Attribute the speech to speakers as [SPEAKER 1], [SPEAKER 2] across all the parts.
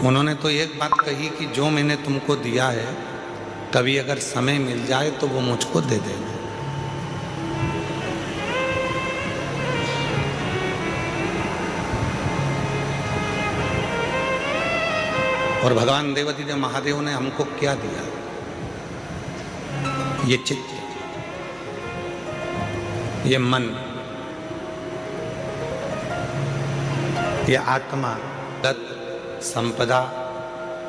[SPEAKER 1] उन्होंने तो एक बात कही कि जो मैंने तुमको दिया है कभी अगर समय मिल जाए तो वो मुझको दे देना। और भगवान देवादिदेव महादेव ने हमको क्या दिया? ये चित्त, ये मन, ये आत्मा, दत्त, संपदा,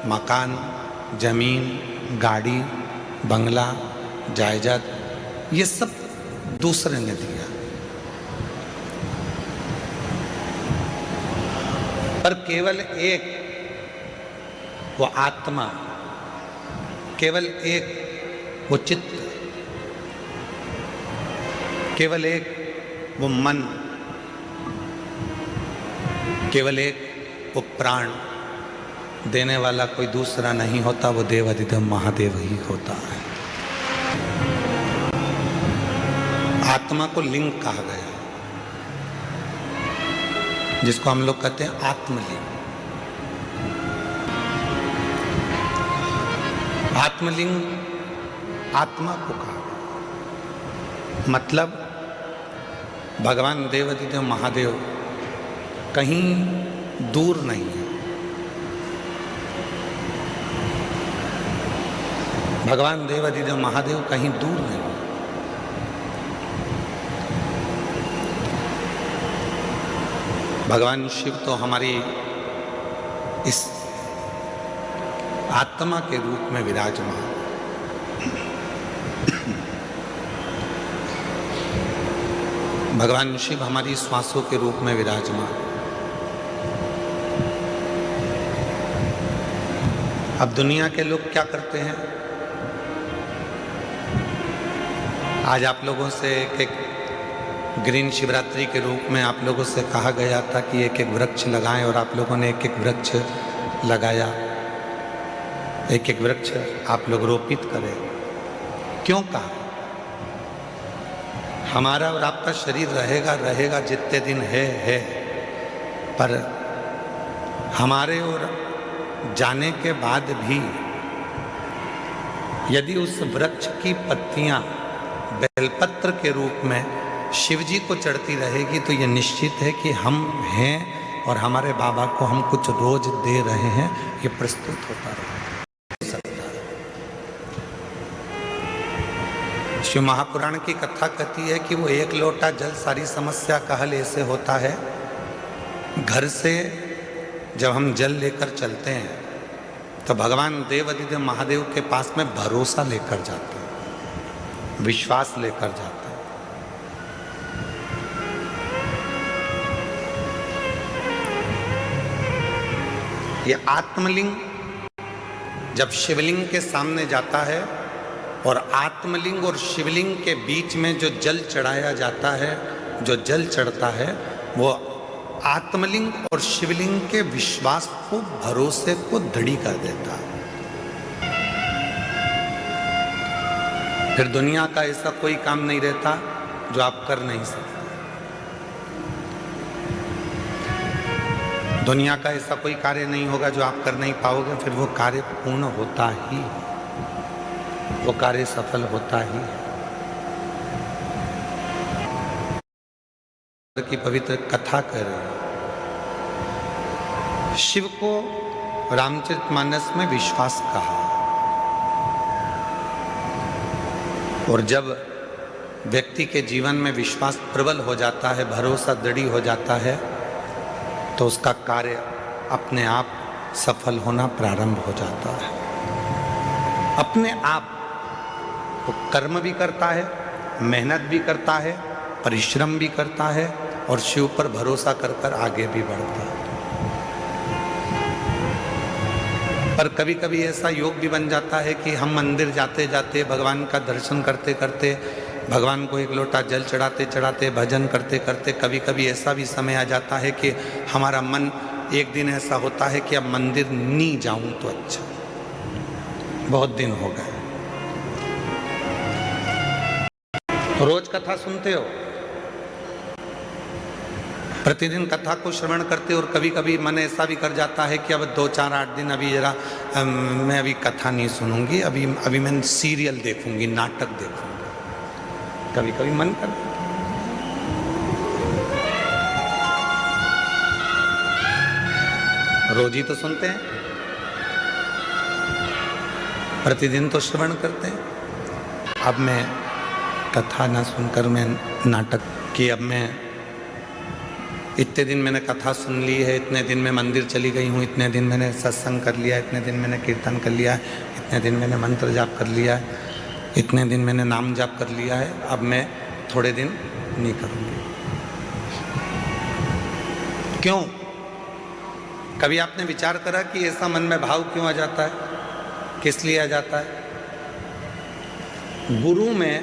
[SPEAKER 1] मकान, जमीन, गाड़ी, बंगला, जायदाद, ये सब दूसरे ने दिया। पर केवल एक वो आत्मा, केवल एक वो चित्त, केवल एक वो मन, केवल एक वो प्राण देने वाला कोई दूसरा नहीं होता, वो देवादिदेव महादेव ही होता है। आत्मा को लिंग कहा गया, जिसको हम लोग कहते हैं आत्मलिंग। आत्मलिंग आत्मा को कहा गया, मतलब भगवान देवादिदेव महादेव कहीं दूर नहीं है। भगवान देवादिदेव महादेव कहीं दूर नहीं है। भगवान शिव तो हमारी इस आत्मा के रूप में विराजमान। भगवान शिव हमारी श्वासों के रूप में विराजमान। अब दुनिया के लोग क्या करते हैं? आज आप लोगों से एक ग्रीन शिवरात्रि के रूप में आप लोगों से कहा गया था कि एक एक वृक्ष लगाएं, और आप लोगों ने एक एक वृक्ष लगाया, एक एक वृक्ष आप लोग रोपित करें। क्यों कहा? हमारा और आपका शरीर रहेगा रहेगा जितने दिन है, पर हमारे और जाने के बाद भी यदि उस वृक्ष की पत्तियां बेलपत्र के रूप में शिव जी को चढ़ती रहेगी तो ये निश्चित है कि हम हैं और हमारे बाबा को हम कुछ रोज दे रहे हैं, ये प्रस्तुत होता रहे। शिव महापुराण की कथा कहती है कि वो एक लोटा जल सारी समस्या का हल ऐसे होता है। घर से जब हम जल लेकर चलते हैं तो भगवान देवादिदेव महादेव के पास में भरोसा लेकर जाते हैं, विश्वास लेकर जाते हैं। ये आत्मलिंग जब शिवलिंग के सामने जाता है और आत्मलिंग और शिवलिंग के बीच में जो जल चढ़ाया जाता है, जो जल चढ़ता है, वो आत्मलिंग और शिवलिंग के विश्वास को, भरोसे को दृढ़ कर देता है। फिर दुनिया का ऐसा कोई काम नहीं रहता जो आप कर नहीं सकते। दुनिया का ऐसा कोई कार्य नहीं होगा जो आप कर नहीं पाओगे, फिर वो कार्य पूर्ण होता ही, वो कार्य सफल होता ही है। की पवित्र कथा कर रहे हैं। शिव को रामचरितमानस में विश्वास कहा, और जब व्यक्ति के जीवन में विश्वास प्रबल हो जाता है, भरोसा दृढ़ हो जाता है, तो उसका कार्य अपने आप सफल होना प्रारंभ हो जाता है। अपने आप वो कर्म भी करता है, मेहनत भी करता है, परिश्रम भी करता है, और शिव पर भरोसा कर कर आगे भी बढ़ता है। पर कभी कभी ऐसा योग भी बन जाता है कि हम मंदिर जाते जाते, भगवान का दर्शन करते करते, भगवान को एक लोटा जल चढ़ाते चढ़ाते, भजन करते करते, कभी कभी ऐसा भी समय आ जाता है कि हमारा मन, एक दिन ऐसा होता है कि अब मंदिर नहीं जाऊं तो अच्छा, बहुत दिन हो गए। रोज कथा सुनते हो, प्रतिदिन कथा को श्रवण करते और कभी कभी मन ऐसा भी कर जाता है कि अब 2-4-8 दिन अभी जरा मैं अभी कथा नहीं सुनूंगी, अभी मैं सीरियल देखूंगी, नाटक देखूंगी, कभी कभी मन कर। रोज ही तो सुनते हैं, प्रतिदिन तो श्रवण करते हैं। अब मैं कथा ना सुनकर मैं नाटक की, अब मैं इतने दिन मैंने कथा सुन ली है, इतने दिन मैं मंदिर चली गई हूँ, इतने दिन मैंने सत्संग कर लिया, इतने दिन मैंने कीर्तन कर लिया, इतने दिन मैंने मंत्र जाप कर लिया, इतने दिन मैंने नाम जाप कर लिया है, अब मैं थोड़े दिन नहीं करूँगी। क्यों? कभी आपने विचार करा कि ऐसा मन में भाव क्यों आ जाता है, किस लिए आ जाता है? गुरु में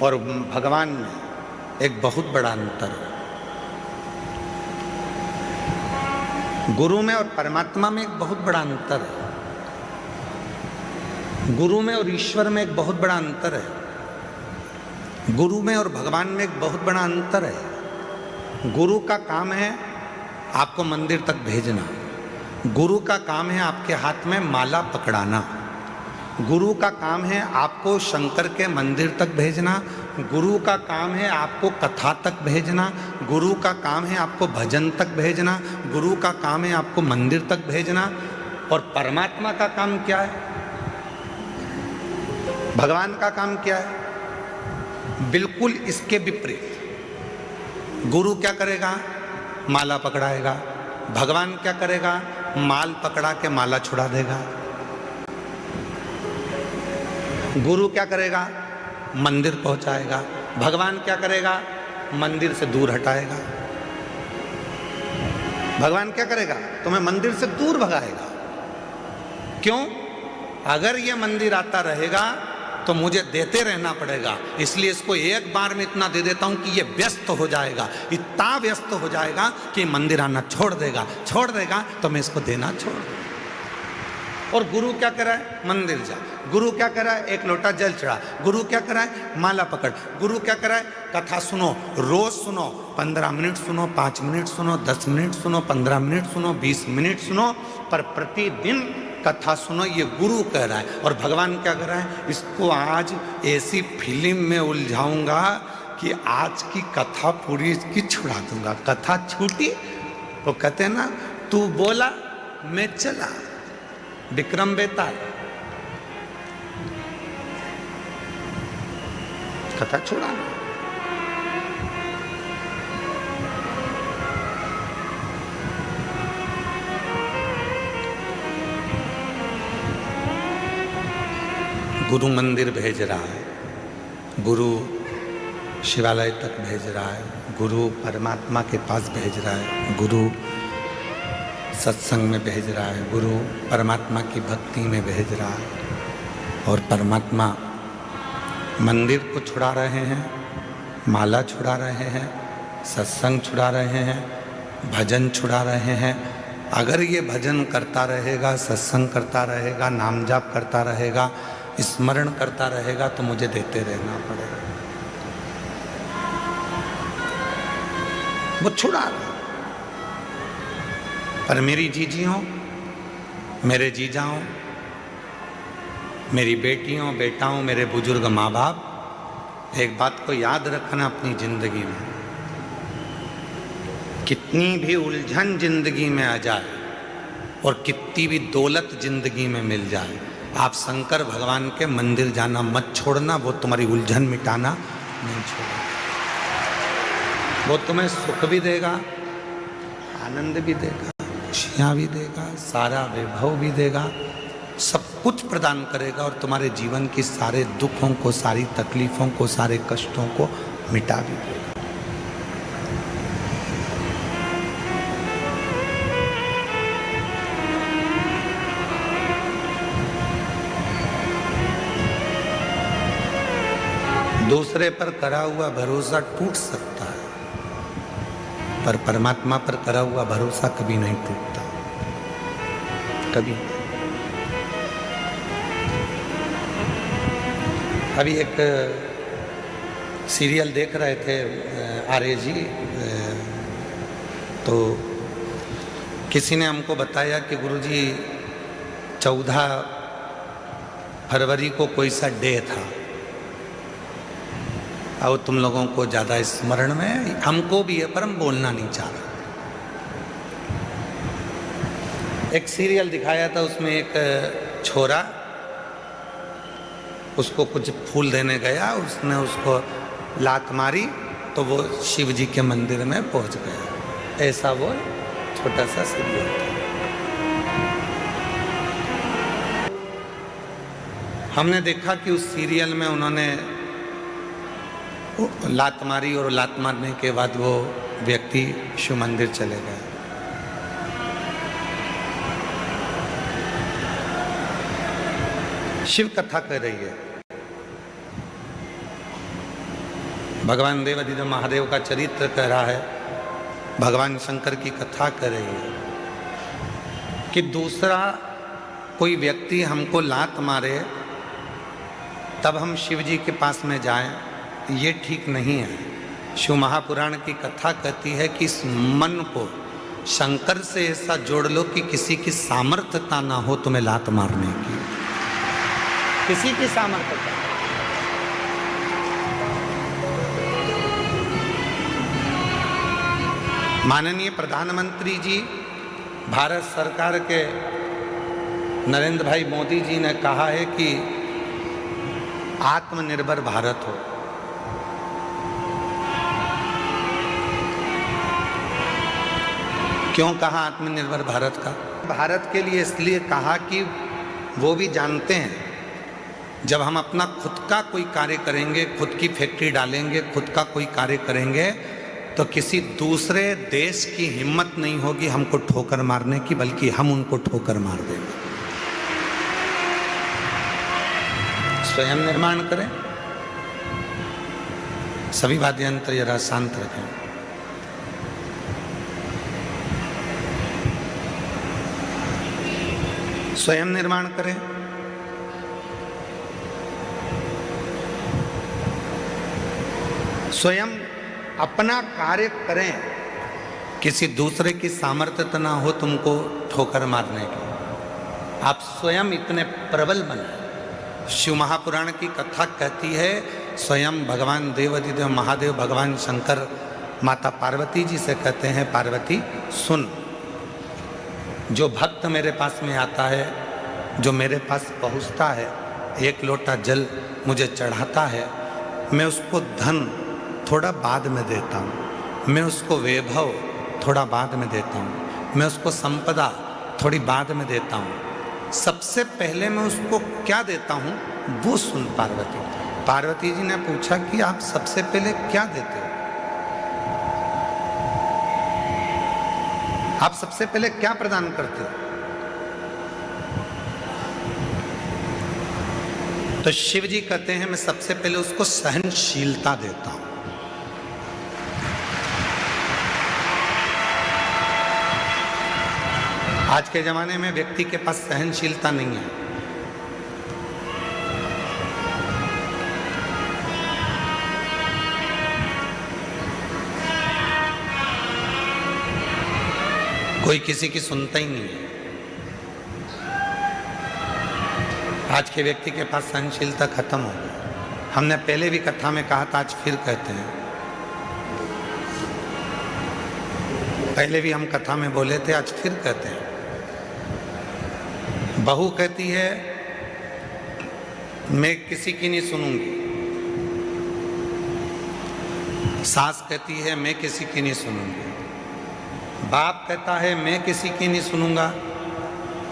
[SPEAKER 1] और भगवान में एक बहुत बड़ा अंतर है। गुरु में और परमात्मा में एक बहुत बड़ा अंतर है। गुरु में और ईश्वर में एक बहुत बड़ा अंतर है। गुरु में और भगवान में एक बहुत बड़ा अंतर है। गुरु का काम है आपको मंदिर तक भेजना। गुरु का काम है आपके हाथ में माला पकड़ाना। गुरु का काम है आपको शंकर के मंदिर तक भेजना। गुरु का काम है आपको कथा तक भेजना। गुरु का काम है आपको भजन तक भेजना। गुरु का काम है आपको मंदिर तक भेजना। और परमात्मा का काम क्या है? भगवान का काम क्या है? बिल्कुल इसके विपरीत। गुरु क्या करेगा? माला पकड़ाएगा। भगवान क्या करेगा? माल पकड़ा के माला छुड़ा देगा। गुरु क्या करेगा? मंदिर पहुंचाएगा। भगवान क्या करेगा? मंदिर से दूर हटाएगा। भगवान क्या करेगा? तुम्हें मंदिर से दूर भगाएगा। क्यों? अगर ये मंदिर आता रहेगा तो मुझे देते रहना पड़ेगा, इसलिए इसको एक बार में इतना दे देता हूं कि ये व्यस्त हो जाएगा, इतना व्यस्त हो जाएगा कि मंदिर आना छोड़ देगा तो मैं इसको देना छोड़ दूंगा। और गुरु क्या कर रहा है? मंदिर जा। गुरु क्या कर रहा है? एक लोटा जल चढ़ा। गुरु क्या कर रहा है? माला पकड़। गुरु क्या कर रहा है? कथा सुनो, रोज सुनो, 15 मिनट सुनो, 5 मिनट सुनो, 10 मिनट सुनो, 15 मिनट सुनो, 20 मिनट सुनो, पर प्रतिदिन कथा सुनो, ये गुरु कह रहा है। और भगवान क्या कर रहा है? इसको आज ऐसी फिल्म में उलझाऊंगा कि आज की कथा पूरी इसकी छुड़ा दूंगा। कथा छूटी तो कहते हैं ना, तू बोला मैं चला, विक्रम बेताल। कथा छोड़ा। गुरु मंदिर भेज रहा है, गुरु शिवालय तक भेज रहा है, गुरु परमात्मा के पास भेज रहा है, गुरु सत्संग में भेज रहा है, गुरु परमात्मा की भक्ति में भेज रहा है। और परमात्मा मंदिर को छुड़ा रहे हैं, माला छुड़ा रहे हैं, सत्संग छुड़ा रहे हैं, भजन छुड़ा रहे हैं। अगर ये भजन करता रहेगा, सत्संग करता रहेगा, नाम जाप करता रहेगा, स्मरण करता रहेगा तो मुझे देते रहना पड़ेगा। वो छुड़ा रहा। पर मेरी जीजियों, मेरे जीजाओं, मेरी बेटियों, बेटाओं, मेरे बुजुर्ग माँ बाप, एक बात को याद रखना अपनी जिंदगी में, कितनी भी उलझन जिंदगी में आ जाए और कितनी भी दौलत जिंदगी में मिल जाए, आप शंकर भगवान के मंदिर जाना मत छोड़ना। वो तुम्हारी उलझन मिटाना नहीं छोड़ना। वो तुम्हें सुख भी देगा, आनंद भी देगा, खुशियाँ भी देगा, सारा वैभव भी देगा, सब कुछ प्रदान करेगा और तुम्हारे जीवन की सारे दुखों को, सारी तकलीफों को, सारे कष्टों को मिटा भी देगा। दूसरे पर करा हुआ भरोसा टूट सकता है, पर परमात्मा पर करा हुआ भरोसा कभी नहीं टूटता, कभी। अभी एक सीरियल देख रहे थे आर्य जी, तो किसी ने हमको बताया कि गुरुजी 14 फरवरी को कोई सा डे था, और तुम लोगों को ज़्यादा स्मरण में, हमको भी है पर हम बोलना नहीं चाह रहे। एक सीरियल दिखाया था, उसमें एक छोरा उसको कुछ फूल देने गया, उसने उसको लात मारी तो वो शिव जी के मंदिर में पहुंच गया। ऐसा वो छोटा सा सीरियल था। हमने देखा कि उस सीरियल में उन्होंने लात मारी और लात मारने के बाद वो व्यक्ति शिव मंदिर चले गए। शिव कथा कर रही है, भगवान देवाधिदेव महादेव का चरित्र कह रहा है, भगवान शंकर की कथा कर रही है कि दूसरा कोई व्यक्ति हमको लात मारे तब हम शिव जी के पास में जाएं, ये ठीक नहीं है। शिव महापुराण की कथा कहती है कि इस मन को शंकर से ऐसा जोड़ लो कि किसी की सामर्थ्यता ना हो तुम्हें लात मारने की, किसी की सामर्थ्यता। माननीय प्रधानमंत्री जी, भारत सरकार के नरेंद्र भाई मोदी जी ने कहा है कि आत्मनिर्भर भारत हो। क्यों कहा आत्मनिर्भर भारत का? भारत के लिए इसलिए कहा कि वो भी जानते हैं जब हम अपना खुद का कोई कार्य करेंगे, खुद की फैक्ट्री डालेंगे, खुद का कोई कार्य करेंगे, तो किसी दूसरे देश की हिम्मत नहीं होगी हमको ठोकर मारने की, बल्कि हम उनको ठोकर मार देंगे। स्वयं निर्माण करें। सभी वाद्य यंत्र जरा शांत रखें। स्वयं निर्माण करें। स्वयं अपना कार्य करें, किसी दूसरे की सामर्थ्य ना हो तुमको ठोकर मारने की। आप स्वयं इतने प्रबल बने। शिव महापुराण की कथा कहती है, स्वयं भगवान देवाधिदेव महादेव भगवान शंकर माता पार्वती जी से कहते हैं, पार्वती सुन, जो भक्त मेरे पास में आता है, जो मेरे पास पहुंचता है, एक लोटा जल मुझे चढ़ाता है, मैं उसको धन थोड़ा बाद में देता हूँ, मैं उसको वैभव थोड़ा बाद में देता हूँ, मैं उसको संपदा थोड़ी बाद में देता हूँ। सबसे पहले मैं उसको क्या देता हूँ वो सुन पार्वती। पार्वती जी ने पूछा कि आप सबसे पहले क्या देते हो? आप सबसे पहले क्या प्रदान करते हो? तो शिव जी कहते हैं, मैं सबसे पहले उसको सहनशीलता देता हूं। आज के जमाने में व्यक्ति के पास सहनशीलता नहीं है। कोई किसी की सुनता ही नहीं है। आज के व्यक्ति के पास सहनशीलता खत्म हो गई। हमने पहले भी कथा में कहा था, आज फिर कहते हैं। पहले भी हम कथा में बोले थे, आज फिर कहते हैं। बहू कहती है मैं किसी की नहीं सुनूंगी, सास कहती है मैं किसी की नहीं सुनूंगी, बाप कहता है मैं किसी की नहीं सुनूंगा,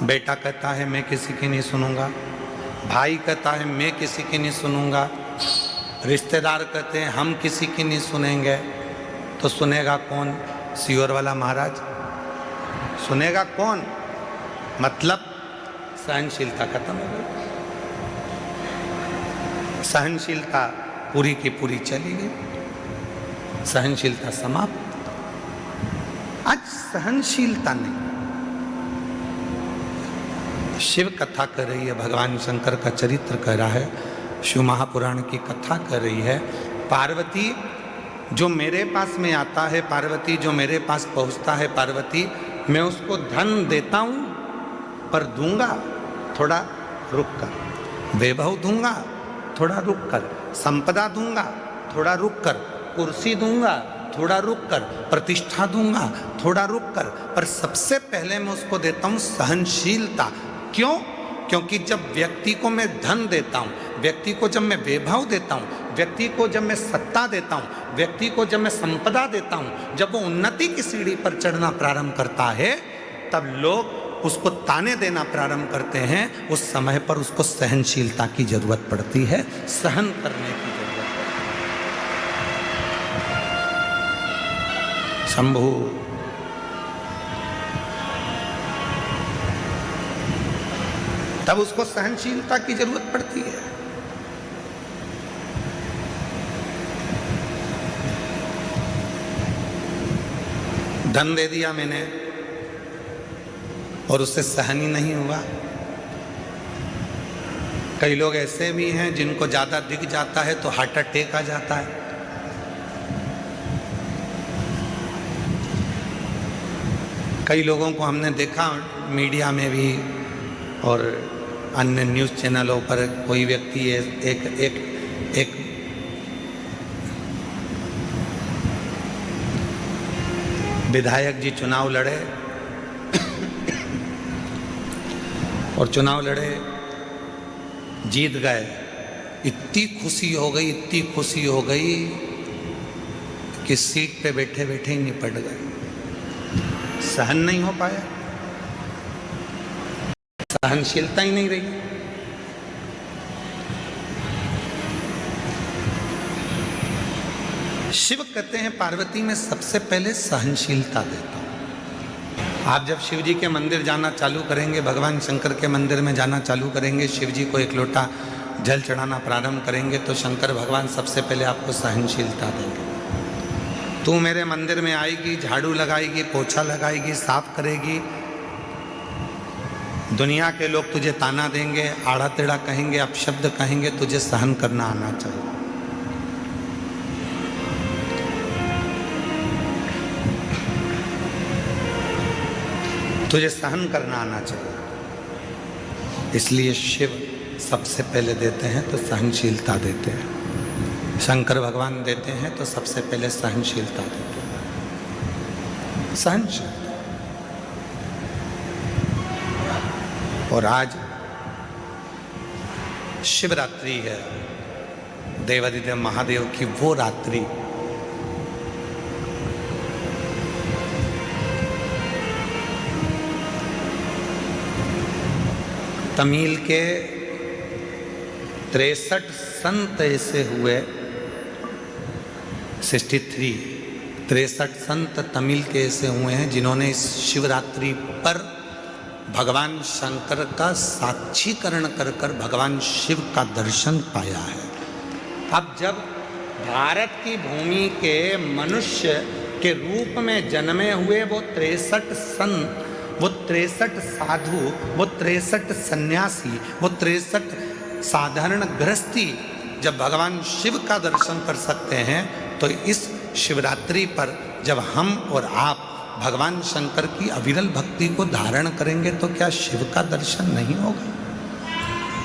[SPEAKER 1] बेटा कहता है मैं किसी की नहीं सुनूंगा, भाई कहता है मैं किसी की नहीं सुनूंगा, रिश्तेदार कहते हैं हम किसी की नहीं सुनेंगे। तो सुनेगा कौन? सियोर वाला महाराज सुनेगा कौन? मतलब सहनशीलता खत्म हो गई। सहनशीलता पूरी की पूरी चली गई, सहनशीलता समाप्त। आज सहनशीलता नहीं। शिव कथा कर रही है, भगवान शंकर का चरित्र कह रहा है, शिव महापुराण की कथा कर रही है पार्वती जो मेरे पास में आता है, पार्वती जो मेरे पास पहुंचता है, पार्वती मैं उसको धन देता हूं, पर दूंगा थोड़ा रुक कर। वैभव दूंगा थोड़ा रुक कर, संपदा दूंगा थोड़ा रुक कर, कुर्सी दूंगा थोड़ा रुक कर, प्रतिष्ठा दूंगा थोड़ा रुक कर, पर सबसे पहले मैं उसको देता हूं सहनशीलता। क्यों? क्योंकि जब व्यक्ति को मैं धन देता हूं, व्यक्ति को जब मैं वैभव देता हूं, व्यक्ति को जब मैं सत्ता देता हूं, व्यक्ति को जब मैं संपदा देता हूं, जब वो उन्नति की सीढ़ी पर चढ़ना प्रारंभ करता है, तब लोग उसको ताने देना प्रारंभ करते हैं। उस समय पर उसको सहनशीलता की जरूरत पड़ती है, सहन करने की जरूरत है। शंभु तब उसको सहनशीलता की जरूरत पड़ती है। धन दे दिया मैंने और उससे सहन ही नहीं हुआ। कई लोग ऐसे भी हैं जिनको ज्यादा दिख जाता है तो हार्ट अटैक आ जाता है। कई लोगों को हमने देखा मीडिया में भी और अन्य न्यूज़ चैनलों पर, कोई व्यक्ति एक विधायक जी चुनाव लड़े और चुनाव लड़े, जीत गए। इतनी खुशी हो गई, इतनी खुशी हो गई कि सीट पे बैठे बैठे ही निपट गए। सहन नहीं हो पाया, सहनशीलता ही नहीं रही। शिव कहते हैं पार्वती में सबसे पहले सहनशीलता देता हूं। आप जब शिव जी के मंदिर जाना चालू करेंगे, भगवान शंकर के मंदिर में जाना चालू करेंगे, शिव जी को एक लोटा जल चढ़ाना प्रारंभ करेंगे, तो शंकर भगवान सबसे पहले आपको सहनशीलता देंगे। तू मेरे मंदिर में आएगी, झाड़ू लगाएगी, पोछा लगाएगी, साफ करेगी, दुनिया के लोग तुझे ताना देंगे, आड़ा टेढ़ा कहेंगे, अपशब्द कहेंगे, तुझे सहन करना आना चाहिए। तुझे सहन करना आना चाहिए। इसलिए शिव सबसे पहले देते हैं तो सहनशीलता देते हैं। शंकर भगवान देते हैं तो सबसे पहले सहनशीलता देते हैं, सहनशीलता। और आज शिवरात्रि है, देवादिदेव महादेव की वो रात्रि तमिल के 63 संत ऐसे हुए, 63 संत तमिल के ऐसे हुए हैं जिन्होंने इस शिवरात्रि पर भगवान शंकर का साक्षीकरण कर कर भगवान शिव का दर्शन पाया है। अब जब भारत की भूमि के मनुष्य के रूप में जन्मे हुए वो 63 संत, वो 63 साधु, वो 63 सन्यासी, वो 63 साधारण गृहस्थी जब भगवान शिव का दर्शन कर सकते हैं, तो इस शिवरात्रि पर जब हम और आप भगवान शंकर की अविरल भक्ति को धारण करेंगे तो क्या शिव का दर्शन नहीं होगा?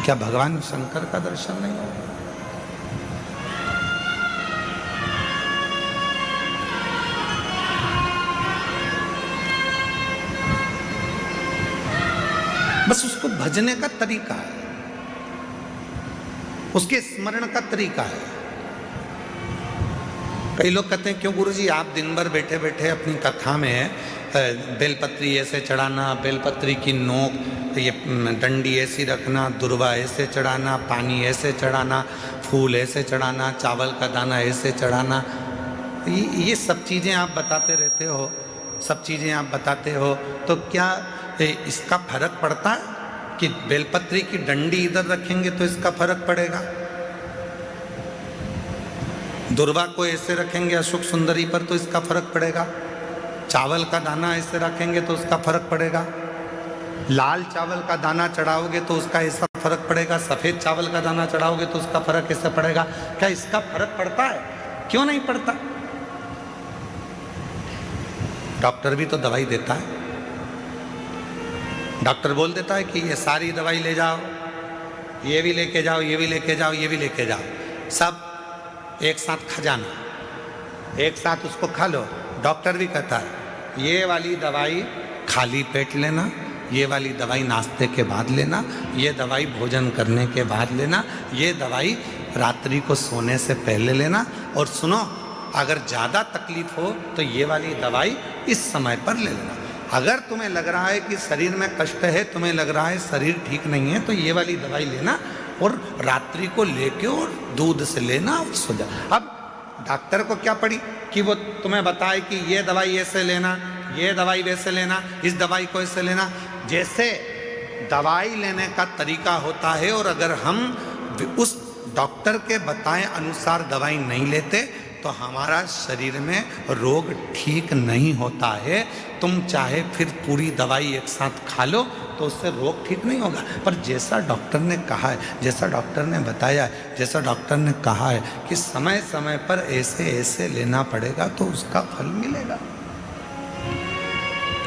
[SPEAKER 1] क्या भगवान शंकर का दर्शन नहीं होगा? बस उसको भजने का तरीका है, उसके स्मरण का तरीका है। कई लोग कहते हैं क्यों गुरुजी आप दिन भर बैठे बैठे अपनी कथा में बेलपत्री ऐसे चढ़ाना, बेलपत्री की नोक ये डंडी ऐसी रखना, दुर्वा ऐसे चढ़ाना, पानी ऐसे चढ़ाना, फूल ऐसे चढ़ाना, चावल का दाना ऐसे चढ़ाना, ये सब चीज़ें आप बताते रहते हो, सब चीज़ें आप बताते हो, तो क्या इसका फर्क पड़ता है कि बेलपत्री की डंडी इधर रखेंगे तो इसका फर्क पड़ेगा, दुर्वा को ऐसे रखेंगे अशोक सुंदरी पर तो इसका फर्क पड़ेगा, चावल का दाना ऐसे रखेंगे तो उसका फर्क पड़ेगा, लाल चावल का दाना चढ़ाओगे तो उसका ऐसा फर्क पड़ेगा, सफ़ेद चावल का दाना चढ़ाओगे तो उसका फर्क ऐसा पड़ेगा? क्या इसका फर्क पड़ता है? क्यों नहीं पड़ता? डॉक्टर भी तो दवाई देता है। डॉक्टर बोल देता है कि ये सारी दवाई ले जाओ, ये भी लेके जाओ, ये भी लेके जाओ, ये भी लेके जाओ, सब एक साथ खजाना, एक साथ उसको खा लो। डॉक्टर भी कहता है ये वाली दवाई खाली पेट लेना, ये वाली दवाई नाश्ते के बाद लेना, ये दवाई भोजन करने के बाद लेना, ये दवाई रात्रि को सोने से पहले लेना, और सुनो अगर ज़्यादा तकलीफ हो तो ये वाली दवाई इस समय पर ले लेना। अगर तुम्हें लग रहा है कि शरीर में कष्ट है, तुम्हें लग रहा है शरीर ठीक नहीं है, तो ये वाली दवाई लेना और रात्रि को लेके और दूध से लेना और सो जा। अब डॉक्टर को क्या पड़ी कि वो तुम्हें बताए कि ये दवाई ऐसे लेना, ये दवाई वैसे लेना, इस दवाई को ऐसे लेना। जैसे दवाई लेने का तरीका होता है, और अगर हम उस डॉक्टर के बताए अनुसार दवाई नहीं लेते तो हमारा शरीर में रोग ठीक नहीं होता है। तुम चाहे फिर पूरी दवाई एक साथ खा लो तो उससे रोग ठीक नहीं होगा। पर जैसा डॉक्टर ने कहा है, जैसा डॉक्टर ने बताया है, जैसा डॉक्टर ने कहा है कि समय समय पर ऐसे ऐसे लेना पड़ेगा तो उसका फल मिलेगा,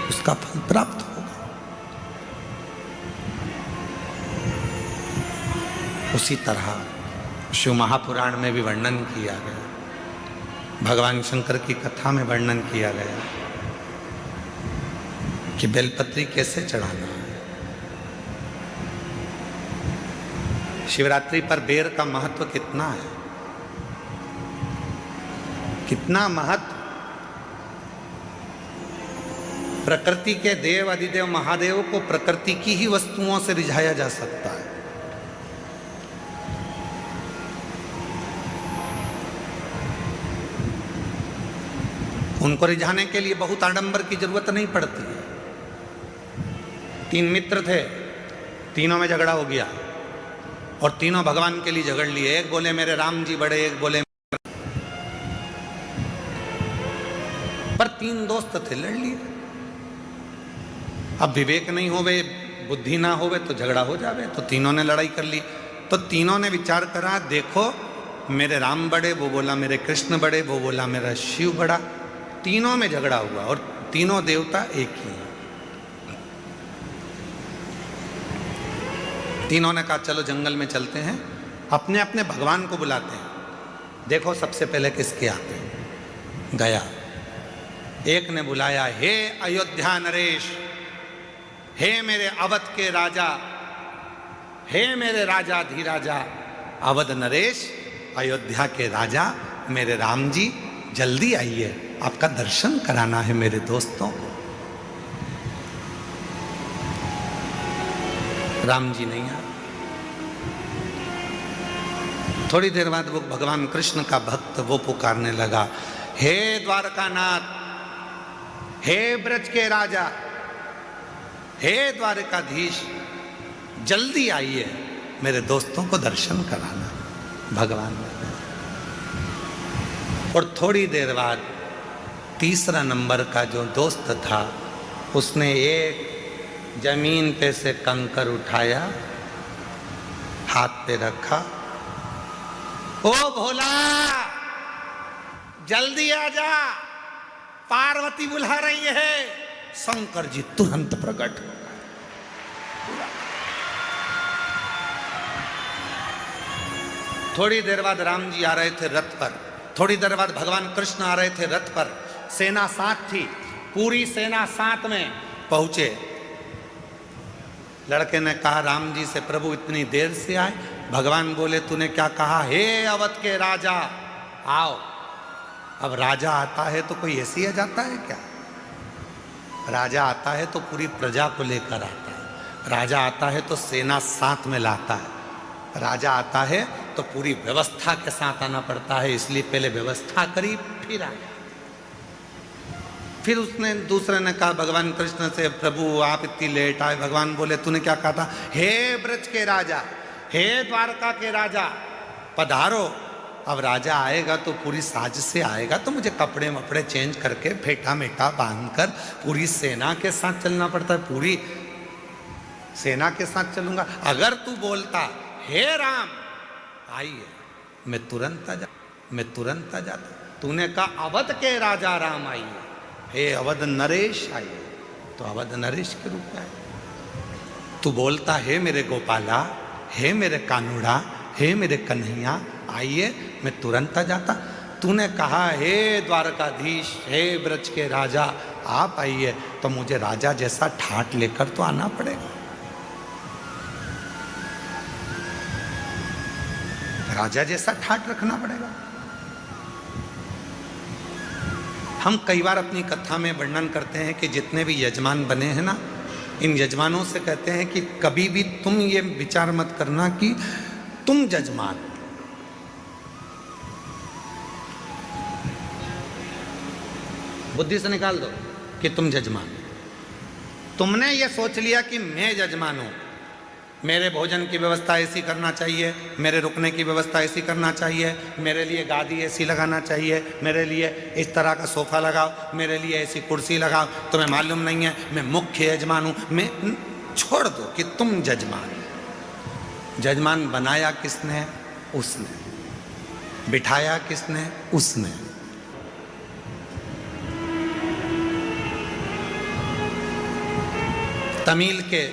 [SPEAKER 1] उसका फल प्राप्त होगा। उसी तरह शिव महापुराण में भी वर्णन किया गया, भगवान शंकर की कथा में वर्णन किया गया कि बेलपत्री कैसे चढ़ाना है। शिवरात्रि पर बेर का महत्व कितना है, कितना महत्व। प्रकृति के देव अधिदेव महादेव को प्रकृति की ही वस्तुओं से रिझाया जा सकता है। उनको रिझाने के लिए बहुत आडंबर की जरूरत नहीं पड़ती है। 3 मित्र थे, तीनों में झगड़ा हो गया और तीनों भगवान के लिए झगड़ लिए। एक बोले मेरे राम जी बड़े, एक बोले, पर 3 दोस्त थे, लड़ लिए। अब विवेक नहीं होवे, बुद्धि ना होवे तो झगड़ा हो जावे, तो तीनों ने लड़ाई कर ली। तो तीनों ने विचार करा, देखो मेरे राम बड़े, वो बोला मेरे कृष्ण बड़े, वो बोला मेरा शिव बड़ा। तीनों में झगड़ा हुआ और तीनों देवता एक ही हैं। तीनों ने कहा चलो जंगल में चलते हैं, अपने अपने भगवान को बुलाते हैं, देखो सबसे पहले किसके आते हैं। गया, एक ने बुलाया, हे अयोध्या नरेश, हे मेरे अवध के राजा, हे मेरे राजा धीराजा, अवध नरेश, अयोध्या के राजा मेरे राम जी, जल्दी आइए, आपका दर्शन कराना है मेरे दोस्तों को। राम जी नहीं आए। थोड़ी देर बाद वो भगवान कृष्ण का भक्त वो पुकारने लगा, हे द्वारकानाथ, हे ब्रज के राजा, हे द्वारकाधीश, जल्दी आइए, मेरे दोस्तों को दर्शन कराना। भगवान ने। और थोड़ी देर बाद तीसरा नंबर का जो दोस्त था, उसने एक जमीन पे से कंकर उठाया, हाथ पे रखा, ओ भोला जल्दी आ जा, पार्वती बुला रही है। शंकर जी तुरंत प्रकट हो गए। थोड़ी देर बाद राम जी आ रहे थे रथ पर, थोड़ी देर बाद भगवान कृष्ण आ रहे थे रथ पर, सेना साथ थी, पूरी सेना साथ में पहुंचे। लड़के ने कहा राम जी से, प्रभु इतनी देर से आए? भगवान बोले तूने क्या कहा? हे अवध के राजा आओ। अब राजा आता है तो कोई ऐसे ही जाता है क्या? राजा आता है तो पूरी प्रजा को लेकर आता है, राजा आता है तो सेना साथ में लाता है, राजा आता है तो पूरी व्यवस्था के साथ आना पड़ता है। इसलिए पहले व्यवस्था करी फिर आया। फिर उसने दूसरे ने कहा भगवान कृष्ण से, प्रभु आप इतनी लेट आए। भगवान बोले तूने क्या कहा था? हे ब्रज के राजा, हे द्वारका के राजा, पधारो। अब राजा आएगा तो पूरी साज से आएगा, तो मुझे कपड़े वपड़े चेंज करके फेटा मेटा बांधकर पूरी सेना के साथ चलना पड़ता है, पूरी सेना के साथ चलूंगा। अगर तू बोलता हे राम आइए, मैं तुरंत आ जा। मैं तुरंत आ जाता। तूने कहा अवध के राजा राम आइए, हे अवध नरेश आइए, तो अवध नरेश के रूप में आए। तू बोलता हे मेरे गोपाला, हे मेरे कानूड़ा, हे मेरे कन्हैया आइए, मैं तुरंत आ जाता। तूने कहा हे द्वारकाधीश, हे ब्रज के राजा आप आइए, तो मुझे राजा जैसा ठाट लेकर तो आना पड़ेगा। राजा जैसा ठाट रखना पड़ेगा। हम कई बार अपनी कथा में वर्णन करते हैं कि जितने भी यजमान बने हैं ना, इन यजमानों से कहते हैं कि कभी भी तुम ये विचार मत करना कि तुम जजमान, बुद्धि से निकाल दो कि तुम जजमान। तुमने ये सोच लिया कि मैं जजमान हूं, मेरे भोजन की व्यवस्था ऐसी करना चाहिए, मेरे रुकने की व्यवस्था ऐसी करना चाहिए, मेरे लिए गादी ऐसी लगाना चाहिए, मेरे लिए इस तरह का सोफा लगाओ, मेरे लिए ऐसी कुर्सी लगाओ। तुम्हें मालूम नहीं है मैं मुख्य यजमान हूं। मैं छोड़ दो कि तुम जजमान। जजमान बनाया किसने? उसने। बिठाया किसने? उसने। तमिल के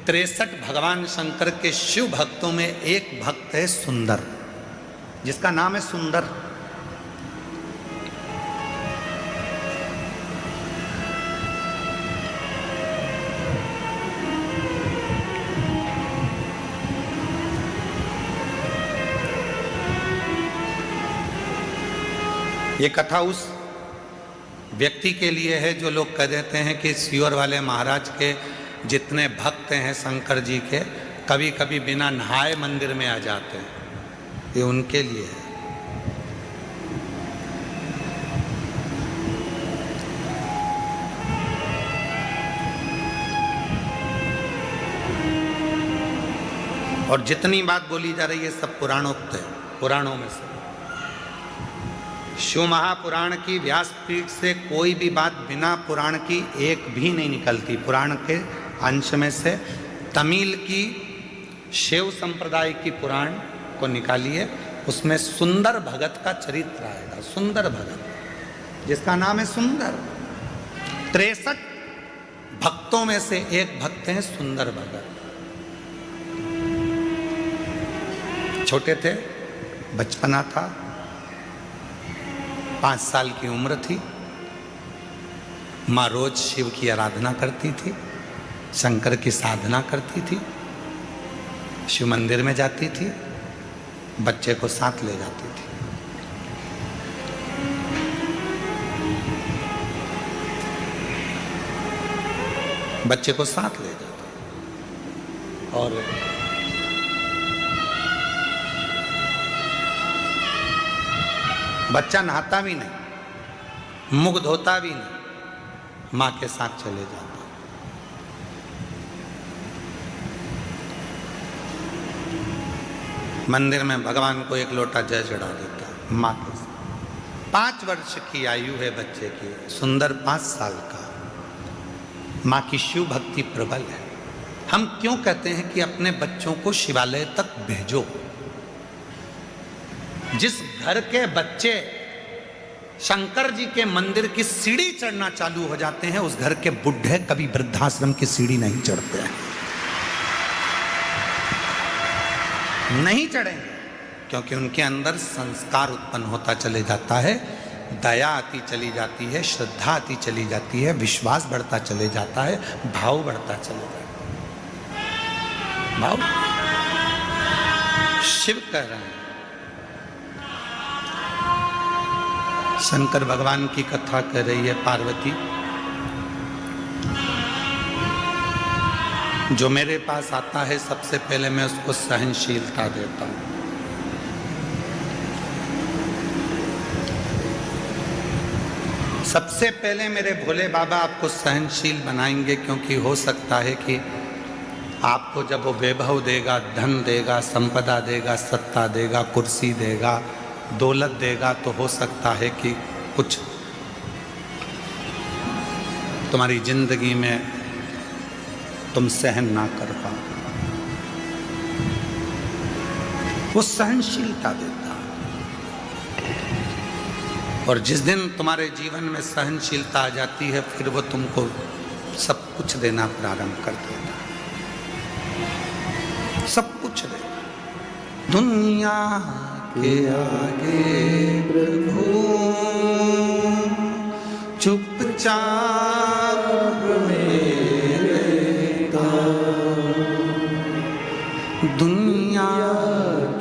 [SPEAKER 1] 63 भगवान शंकर के शिव भक्तों में एक भक्त है सुंदर, जिसका नाम है सुंदर। ये कथा उस व्यक्ति के लिए है जो लोग कह देते हैं कि सीहोर वाले महाराज के जितने भक्त हैं शंकर जी के, कभी कभी बिना नहाए मंदिर में आ जाते हैं। ये उनके लिए है। और जितनी बात बोली जा रही है सब पुराणोक्त है, पुराणों में से। शिव महापुराण की व्यासपीठ से कोई भी बात बिना पुराण की एक भी नहीं निकलती। पुराण के अंश में से तमिल की शिव संप्रदाय की पुराण को निकालिए, उसमें सुंदर भगत का चरित्र आएगा। सुंदर भगत, जिसका नाम है सुंदर। 63 भक्तों में से एक भक्त हैं सुंदर भगत। छोटे थे, बचपना था, 5 साल की उम्र थी। माँ रोज शिव की आराधना करती थी, शंकर की साधना करती थी, शिव मंदिर में जाती थी, बच्चे को साथ ले जाती थी। बच्चे को साथ ले जाती और बच्चा नहाता भी नहीं, मुख धोता भी नहीं, मां के साथ चले जाता। मंदिर में भगवान को एक लोटा जल चढ़ा देता मां के साथ। 5 वर्ष की आयु है बच्चे की, सुंदर 5 साल का। मां की शिव भक्ति प्रबल है। हम क्यों कहते हैं कि अपने बच्चों को शिवालय तक भेजो? जिस घर के बच्चे शंकर जी के मंदिर की सीढ़ी चढ़ना चालू हो जाते हैं, उस घर के बुढ़े कभी वृद्धाश्रम की सीढ़ी नहीं चढ़ते हैं। नहीं चढ़ेंगे, क्योंकि उनके अंदर संस्कार उत्पन्न होता चले जाता है, दया आती चली जाती है, श्रद्धा आती चली जाती है, विश्वास बढ़ता चले जाता है, भाव बढ़ता चले जाता है। भाव शिव कह रहे हैं। शंकर भगवान की कथा कर रही है पार्वती, जो मेरे पास आता है सबसे पहले मैं उसको सहनशीलता देता हूं। सबसे पहले मेरे भोले बाबा आपको सहनशील बनाएंगे, क्योंकि हो सकता है कि आपको जब वो वैभव देगा, धन देगा, संपदा देगा, सत्ता देगा, कुर्सी देगा, दौलत देगा, तो हो सकता है कि कुछ तुम्हारी जिंदगी में तुम सहन ना कर पाओ। वो सहनशीलता देता। और जिस दिन तुम्हारे जीवन में सहनशीलता आ जाती है, फिर वो तुमको सब कुछ देना प्रारंभ कर देगा, सब कुछ देगा। दुनिया के आगे प्रभु चुपचाप मेरे का, दुनिया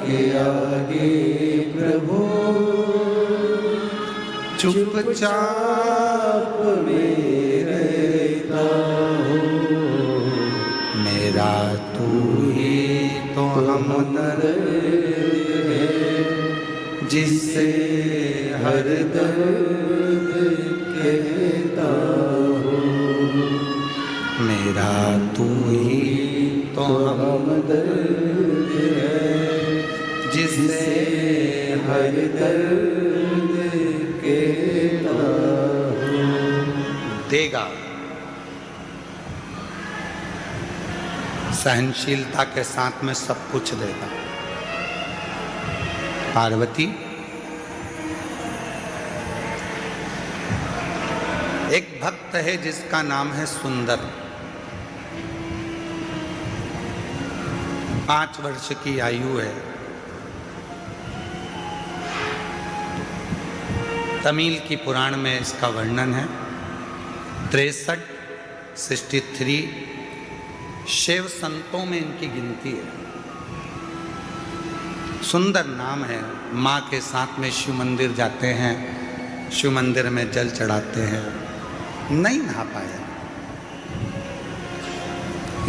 [SPEAKER 1] के आगे प्रभु चुपचाप मेरे का, मेरा तू ही तो हमदर्द है, जिससे हर दर्द कहता हूँ, मेरा तू ही तो हमदर्द है, जिससे हर दर्द कहता हूँ। देगा, सहनशीलता के साथ में सब कुछ देगा। पार्वती, एक भक्त है जिसका नाम है सुंदर। 5 वर्ष की आयु है। तमिल की पुराण में इसका वर्णन है। 63 शैव संतों में इनकी गिनती है। सुंदर नाम है। माँ के साथ में शिव मंदिर जाते हैं, शिव मंदिर में जल चढ़ाते हैं। नहीं नहा पाया,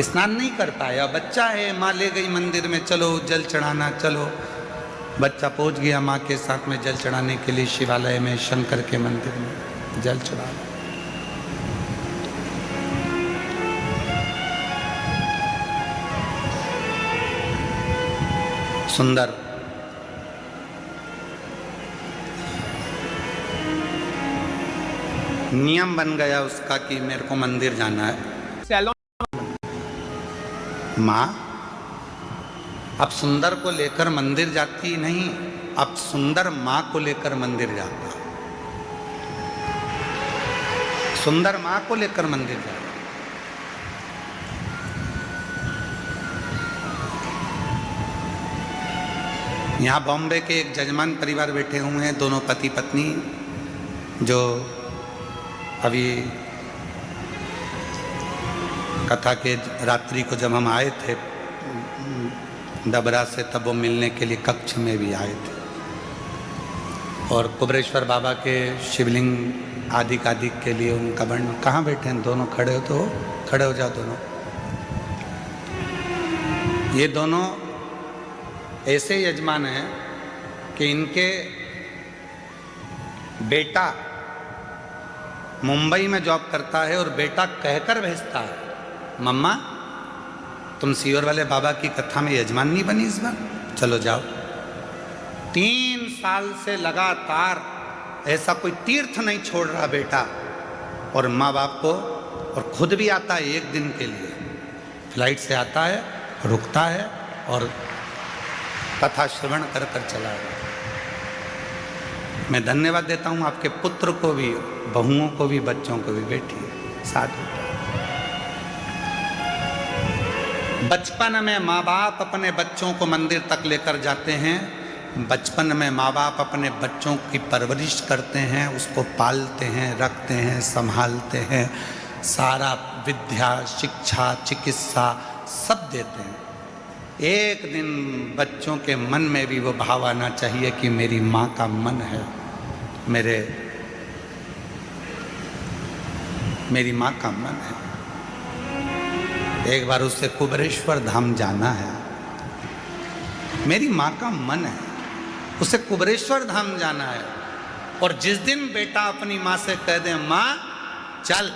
[SPEAKER 1] स्नान नहीं कर पाया। बच्चा है, माँ ले गई मंदिर में, चलो जल चढ़ाना चलो। बच्चा पहुंच गया माँ के साथ में जल चढ़ाने के लिए शिवालय में, शंकर के मंदिर में जल चढ़ा। सुंदर नियम बन गया उसका कि मेरे को मंदिर जाना है। माँ अब सुंदर को लेकर मंदिर जाती नहीं, अब सुंदर माँ को लेकर मंदिर जाता। सुंदर माँ को लेकर मंदिर जाता। यहाँ बॉम्बे के एक जजमान परिवार बैठे हुए हैं, दोनों पति पत्नी, जो अभी कथा के रात्रि को जब हम आए थे डबरा से, तब वो मिलने के लिए कक्ष में भी आए थे। और कुबरेश्वर बाबा के शिवलिंग आदि के लिए उनका वर्णन। कहाँ बैठे हैं दोनों? खड़े हो तो खड़े हो जाओ दोनों। ये दोनों ऐसे यजमान हैं कि इनके बेटा मुंबई में जॉब करता है और बेटा कहकर भेजता है, मम्मा तुम सीवर वाले बाबा की कथा में यजमान नहीं बनी इस बार, चलो जाओ। 3 साल से लगातार ऐसा कोई तीर्थ नहीं छोड़ रहा बेटा, और माँ बाप को, और खुद भी आता है 1 दिन के लिए, फ्लाइट से आता है, रुकता है और कथा श्रवण कर कर चला गया। मैं धन्यवाद देता हूँ आपके पुत्र को भी, बहुओं को भी, बच्चों को भी। बैठिए साथ। बचपन में माँ बाप अपने बच्चों को मंदिर तक लेकर जाते हैं। बचपन में माँ बाप अपने बच्चों की परवरिश करते हैं, उसको पालते हैं, रखते हैं, संभालते हैं, सारा विद्या, शिक्षा, चिकित्सा सब देते हैं। एक दिन बच्चों के मन में भी वो भाव आना चाहिए कि मेरी माँ का मन है, मेरी माँ का मन है। एक बार उससे कुबरेश्वर धाम जाना है, मेरी माँ का मन है, उसे कुबरेश्वर धाम जाना है। और जिस दिन बेटा अपनी माँ से कह दे, माँ चल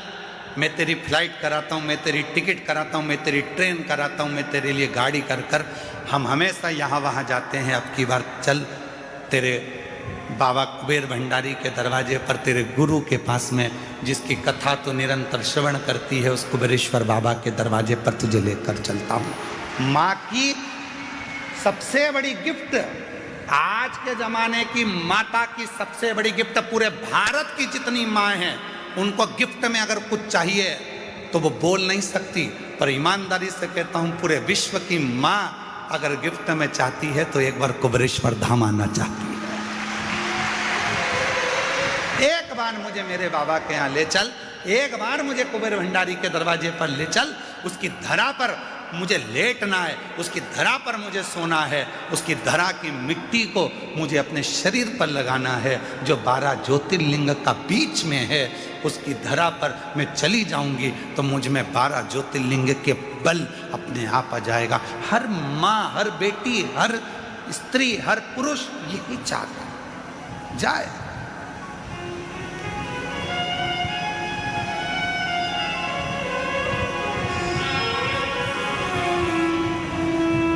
[SPEAKER 1] मैं तेरी फ्लाइट कराता हूँ, मैं तेरी टिकट कराता हूँ, मैं तेरी ट्रेन कराता हूँ, मैं तेरे लिए गाड़ी कर कर हम हमेशा यहाँ वहाँ जाते हैं, अब की बार चल तेरे बाबा कुबेर भंडारी के दरवाजे पर, तेरे गुरु के पास में, जिसकी कथा तो निरंतर श्रवण करती है, उस कुबेरेश्वर बाबा के दरवाजे पर तुझे लेकर चलता हूँ। माँ की सबसे बड़ी गिफ्ट आज के जमाने की माता की सबसे बड़ी गिफ्ट, पूरे भारत की जितनी माँ हैं उनको गिफ्ट में अगर कुछ चाहिए तो वो बोल नहीं सकती, पर ईमानदारी से कहता हूं पूरे विश्व की माँ अगर गिफ्ट में चाहती है तो एक बार कुबेरेश्वर धाम आना चाहती है। एक बार मुझे मेरे बाबा के यहाँ ले चल, एक बार मुझे कुबेर भंडारी के दरवाजे पर ले चल, उसकी धरा पर मुझे लेटना है, उसकी धरा पर मुझे सोना है, उसकी धरा की मिट्टी को मुझे अपने शरीर पर लगाना है जो 12 ज्योतिर्लिंग का बीच में है, उसकी धरा पर मैं चली जाऊंगी तो मुझ में 12 ज्योतिर्लिंग के बल अपने आप आ जाएगा। हर माँ, हर बेटी, हर स्त्री, हर पुरुष यही चाहता जाए।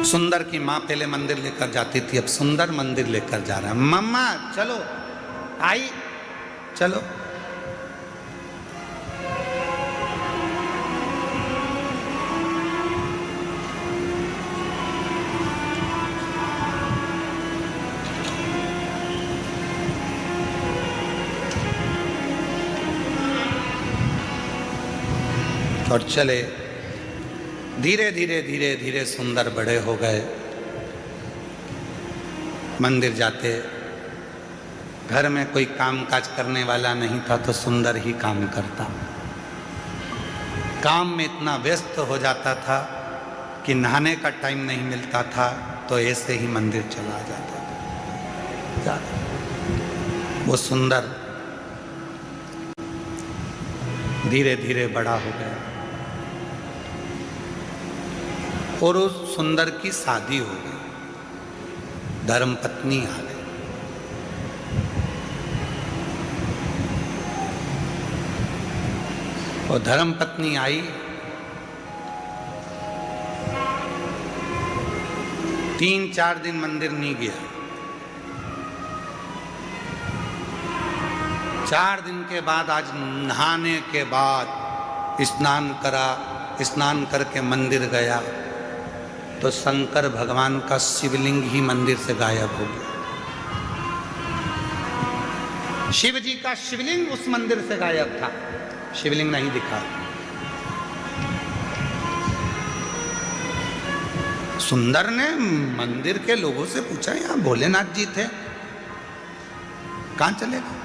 [SPEAKER 1] सुंदर की माँ पहले मंदिर लेकर जाती थी, अब सुंदर मंदिर लेकर जा रहा है। मम्मा चलो, आई चलो। और चले, धीरे धीरे धीरे धीरे सुंदर बड़े हो गए। मंदिर जाते, घर में कोई काम काज करने वाला नहीं था तो सुंदर ही काम करता। काम में इतना व्यस्त हो जाता था कि नहाने का टाइम नहीं मिलता था, तो ऐसे ही मंदिर चला जाता था। वो सुंदर धीरे धीरे बड़ा हो गया और उस सुंदर की शादी हो गई, धर्म पत्नी आ गई। और धर्म पत्नी आई, 3-4 दिन मंदिर नहीं गया। 4 दिन के बाद, आज नहाने के बाद स्नान करा, स्नान करके मंदिर गया तो शंकर भगवान का शिवलिंग ही मंदिर से गायब हो गया। शिव जी का शिवलिंग उस मंदिर से गायब था, शिवलिंग नहीं दिखा। सुंदर ने मंदिर के लोगों से पूछा, यहाँ भोलेनाथ जी थे, कहाँ चले गए?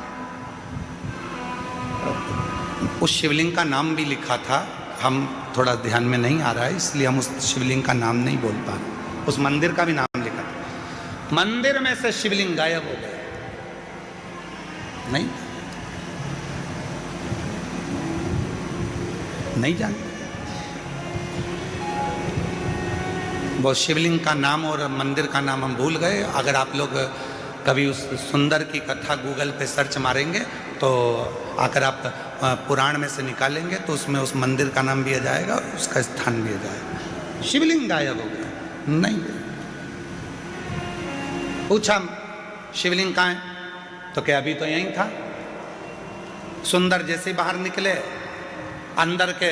[SPEAKER 1] उस शिवलिंग का नाम भी लिखा था, हम थोड़ा ध्यान में नहीं आ रहा है इसलिए हम उस शिवलिंग का नाम नहीं बोल पा रहे। उस मंदिर का भी नाम लिखा था, मंदिर में से शिवलिंग गायब हो गया। नहीं जानते वो शिवलिंग का नाम और मंदिर का नाम हम भूल गए। अगर आप लोग कभी उस सुंदर की कथा गूगल पे सर्च मारेंगे तो अगर आप पुराण में से निकालेंगे तो उसमें उस मंदिर का नाम भी आ जाएगा और उसका स्थान भी आ जाएगा। शिवलिंग गायब हो गया, नहीं गया। पूछा शिवलिंग कहाँ है तो क्या अभी तो यहीं था। सुंदर जैसे बाहर निकले, अंदर के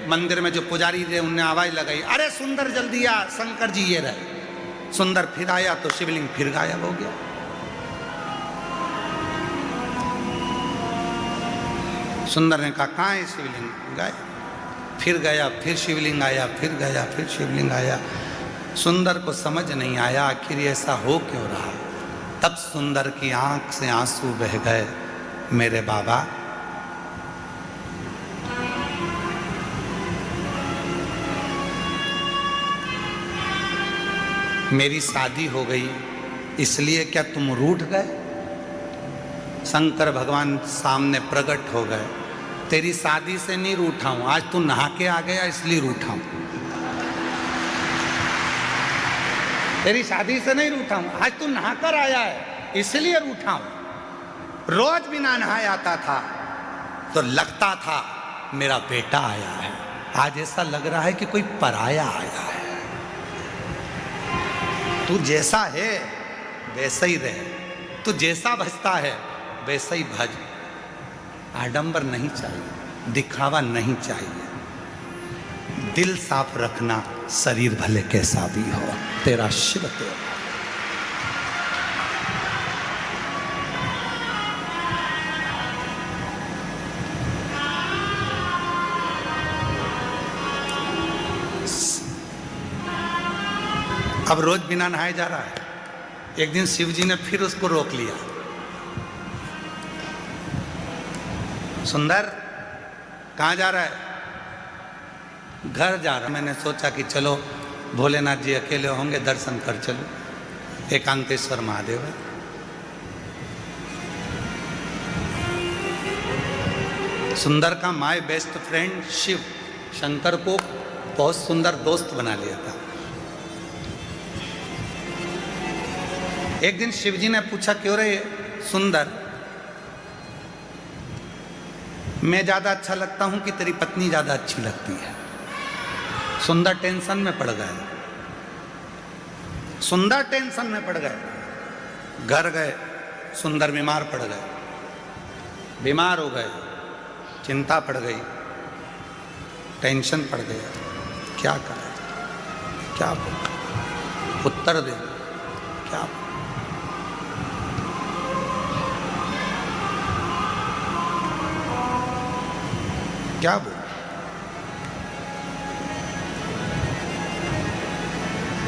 [SPEAKER 1] मंदिर में जो पुजारी थे उनने आवाज लगाई, अरे सुंदर जल्दी आ, शंकर जी ये रहे। सुंदर फिर आया तो शिवलिंग फिर गायब हो गया। सुंदर ने कहा कहाँ है शिवलिंग? गायब। फिर गया, फिर शिवलिंग आया, फिर गया, फिर शिवलिंग आया। सुंदर को समझ नहीं आया आखिर ऐसा हो क्यों रहा। तब सुंदर की आंख से आंसू बह गए, मेरे बाबा मेरी शादी हो गई इसलिए क्या तुम रूठ गए? शंकर भगवान सामने प्रकट हो गए, तेरी शादी से नहीं रूठा हूं, आज तू नहा के आ गया इसलिए रूठा हूं। तेरी शादी से नहीं रूठा हूं, आज तू नहाकर आया है इसलिए रूठा हूं। रोज बिना नहाए आता था तो लगता था मेरा बेटा आया है, आज ऐसा लग रहा है कि कोई पराया आया है। तू जैसा है वैसा ही रहे, तू जैसा भजता है वैसा ही भज। आडंबर नहीं चाहिए, दिखावा नहीं चाहिए, दिल साफ रखना, शरीर भले कैसा भी हो, तेरा शिव तेरा। अब रोज बिना नहाए जा रहा है। एक दिन शिव जी ने फिर उसको रोक लिया। सुंदर, कहाँ जा रहा है? घर जा रहा। मैंने सोचा कि चलो भोलेनाथ जी अकेले होंगे, दर्शन कर चलो। एकांतेश्वर महादेव है। सुंदर का my best friend Shiv Shankar को बहुत सुंदर दोस्त बना लिया था। एक दिन शिव जी ने पूछा, क्यों रे सुंदर, मैं ज्यादा अच्छा लगता हूं कि तेरी पत्नी ज्यादा अच्छी लगती है? सुंदर टेंशन में पड़ गए। सुंदर टेंशन में पड़ गए। घर गए, सुंदर बीमार पड़ गए। बीमार हो गए, चिंता पड़ गई, टेंशन पड़ गया। क्या करें, क्या बोल, उत्तर दे, क्या बोल? क्या बोल?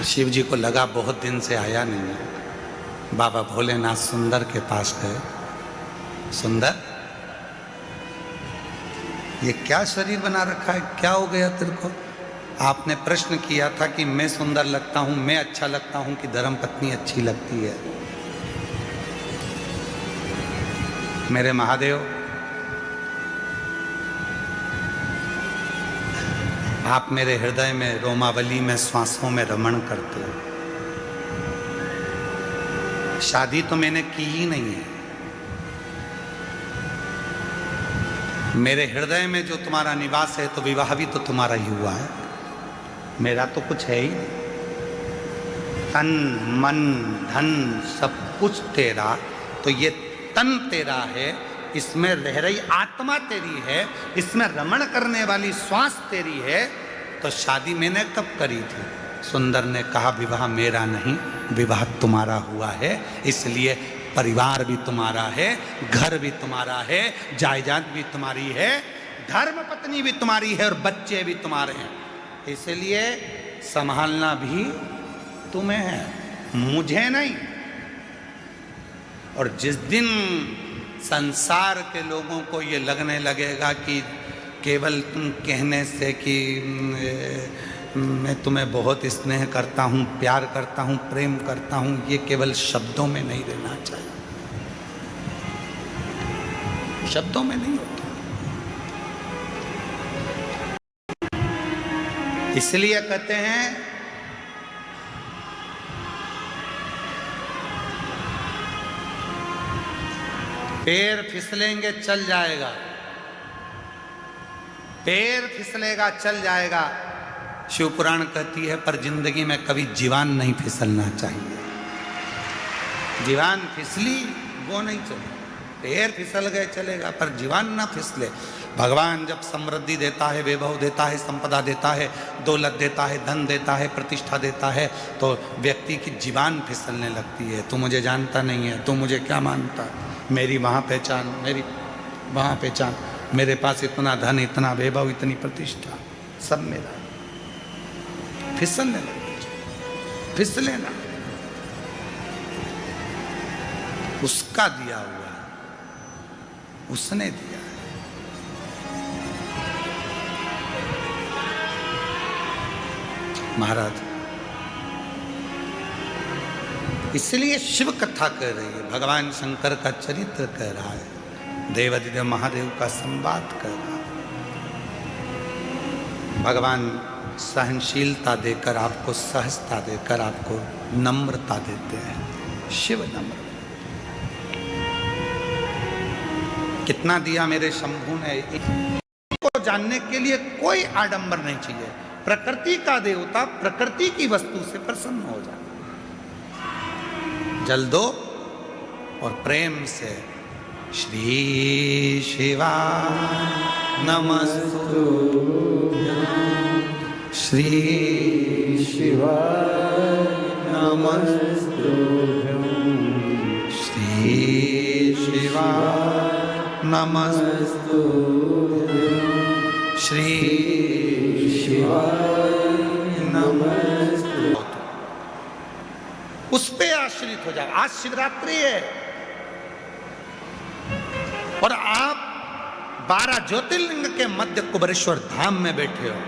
[SPEAKER 1] शिव जी को लगा बहुत दिन से आया नहीं है। बाबा भोलेनाथ सुंदर के पास गए। सुंदर, ये क्या शरीर बना रखा है, क्या हो गया तेरे को? आपने प्रश्न किया था कि मैं सुंदर लगता हूं, मैं अच्छा लगता हूं कि धर्मपत्नी अच्छी लगती है? मेरे महादेव, आप मेरे हृदय में, रोमावली में, श्वासों में रमण करते हो। शादी तो मैंने की ही नहीं है। मेरे हृदय में जो तुम्हारा निवास है, तो विवाह भी तो तुम्हारा ही हुआ है। मेरा तो कुछ है ही नहीं। तन मन धन सब कुछ तेरा, तो ये तन तेरा है, इसमें रह रही आत्मा तेरी है, इसमें रमण करने वाली श्वास तेरी है। तो शादी मैंने कब करी थी? सुंदर ने कहा, विवाह मेरा नहीं, विवाह तुम्हारा हुआ है, इसलिए परिवार भी तुम्हारा है, घर भी तुम्हारा है, जायदाद भी तुम्हारी है, धर्म पत्नी भी तुम्हारी है और बच्चे भी तुम्हारे हैं। इसलिए संभालना भी तुम्हें है, मुझे नहीं। और जिस दिन संसार के लोगों को ये लगने लगेगा कि केवल तुम कहने से कि मैं तुम्हें बहुत स्नेह करता हूँ, प्यार करता हूँ, प्रेम करता हूँ, ये केवल शब्दों में नहीं रहना चाहिए। शब्दों में नहीं होता। इसलिए कहते हैं पैर फिसलेंगे चल जाएगा, पैर फिसलेगा चल जाएगा। शिव पुराण कहती है, पर जिंदगी में कभी जीवान नहीं फिसलना चाहिए। जीवान फिसली वो नहीं चले, पैर फिसल गए चलेगा, पर जीवान ना फिसले। भगवान जब समृद्धि देता है, वैभव देता है, संपदा देता है, दौलत देता है, धन देता है, प्रतिष्ठा देता है, तो व्यक्ति की जीवान फिसलने लगती है। तू मुझे जानता नहीं है, तू मुझे क्या मानता है, मेरी वहाँ पहचान, मेरी वहाँ पहचान, मेरे पास इतना धन, इतना वैभव, इतनी प्रतिष्ठा, सब मेरा। फिसलने लगे, फिसले ना, उसका दिया हुआ, उसने दिया है। महाराज, इसलिए शिव कथा कह रही है, भगवान शंकर का चरित्र कह रहा है, देवाधिदेव महादेव का संवाद कर रहा है। भगवान सहनशीलता देकर आपको, सहजता देकर आपको नम्रता देते हैं। शिव नम्र कितना दिया मेरे शंभू ने। इसको जानने के लिए कोई आडंबर नहीं चाहिए। प्रकृति का देवता प्रकृति की वस्तु से प्रसन्न हो जाए। जल दो और प्रेम से श्री शिवा नमस्तु, श्री शिवा नमस्तु, श्री शिवा नमस्तु, श्री शिवा नमस्तु। उस पे आश्रित हो जाओ। आज शिवरात्रि है और आप 12 ज्योतिर्लिंग के मध्य कुबेरेश्वर धाम में बैठे हो।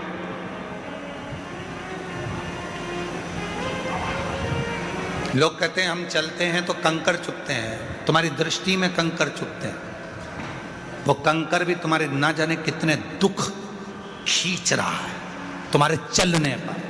[SPEAKER 1] लोग कहते हैं हम चलते हैं तो कंकर चुभते हैं, तुम्हारी दृष्टि में कंकर चुभते हैं। वो कंकर भी तुम्हारे ना जाने कितने दुख खींच रहा है तुम्हारे चलने पर।